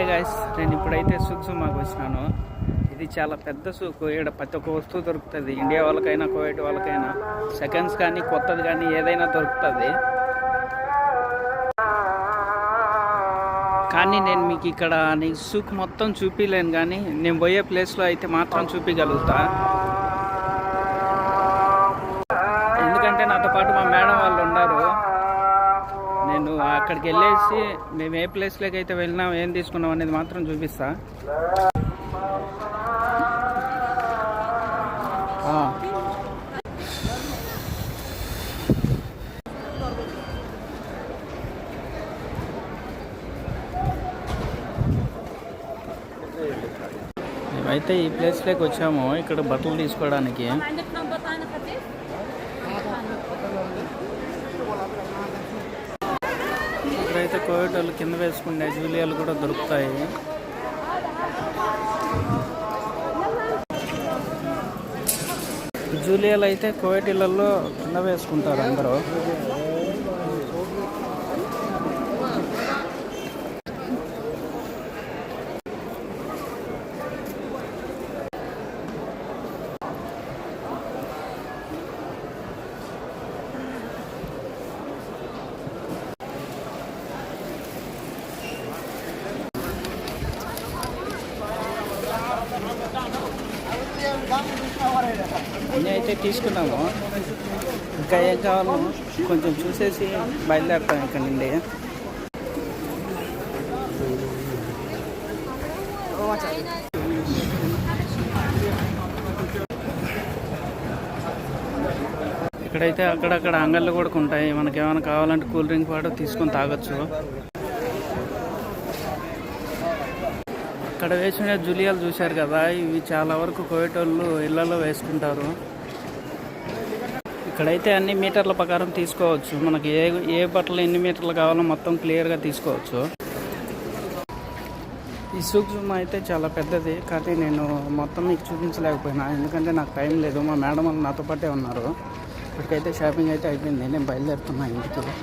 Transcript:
Hi guys, నేను ఇప్పుడైతే సుక్సుమాకు వచ్చినాను. ఇది చాలా పెద్ద సూకు. ఇక్కడ ప్రతి ఒక్క వస్తువు దొరుకుతుంది. ఇండియా వాళ్ళకైనా కువైట్ వాళ్ళకైనా సెకండ్స్ కానీ కొత్తది కానీ ఏదైనా దొరుకుతుంది. కానీ నేను మీకు ఇక్కడ నీకు సూక్ మొత్తం చూపించలేను, కానీ నేను పోయే ప్లేస్లో అయితే మాత్రం చూపించగలుగుతా. ఎందుకంటే నాతో పాటు మా మేడం వాళ్ళు ఉన్నారు. నేను అక్కడికి వెళ్ళేసి మేము ఏ ప్లేస్లోకి అయితే వెళ్ళినాం, ఏం తీసుకున్నాం అనేది మాత్రం చూపిస్తా. మేమైతే ఈ ప్లేస్లోకి వచ్చాము ఇక్కడ బట్టలు తీసుకోవడానికి. ఇక్కడైతే కోవిడ్ వాళ్ళు కింద వేసుకునే జూలియాలు కూడా దొరుకుతాయి. జూలియాలు అయితే కోవిడ్ ఇళ్లలో కింద వేసుకుంటారు అందరూ. అన్నీ అయితే తీసుకున్నాము. ఇంకా ఏం కావాలో కొంచెం చూసేసి బయలుదేరుతాం ఇక్కడ నుండి. ఇక్కడైతే అక్కడక్కడ అంగళ్ళు కూడా ఉంటాయి. మనకి ఏమైనా కావాలంటే కూల్ డ్రింక్ వాటర్ తీసుకొని తాగొచ్చు. ఇక్కడ వేసిన జూలియాలు చూశారు కదా, ఇవి చాలా వరకు కోవిడ్ వాళ్ళు ఇళ్లలో వేసుకుంటారు. ఇక్కడైతే అన్ని మీటర్ల ప్రకారం తీసుకోవచ్చు. మనకి ఏ బట్టలు ఎన్ని మీటర్లు కావాలో మొత్తం క్లియర్గా తీసుకోవచ్చు. ఈ సూక్ష్మ అయితే చాలా పెద్దది, కానీ నేను మొత్తం మీకు చూపించలేకపోయినా ఎందుకంటే నాకు టైం లేదు. మా మేడం వాళ్ళు నాతో పాటే ఉన్నారు. ఇప్పటికైతే షాపింగ్ అయితే అయిపోయింది. నేను బయలుదేరుతున్నా ఇంటికి.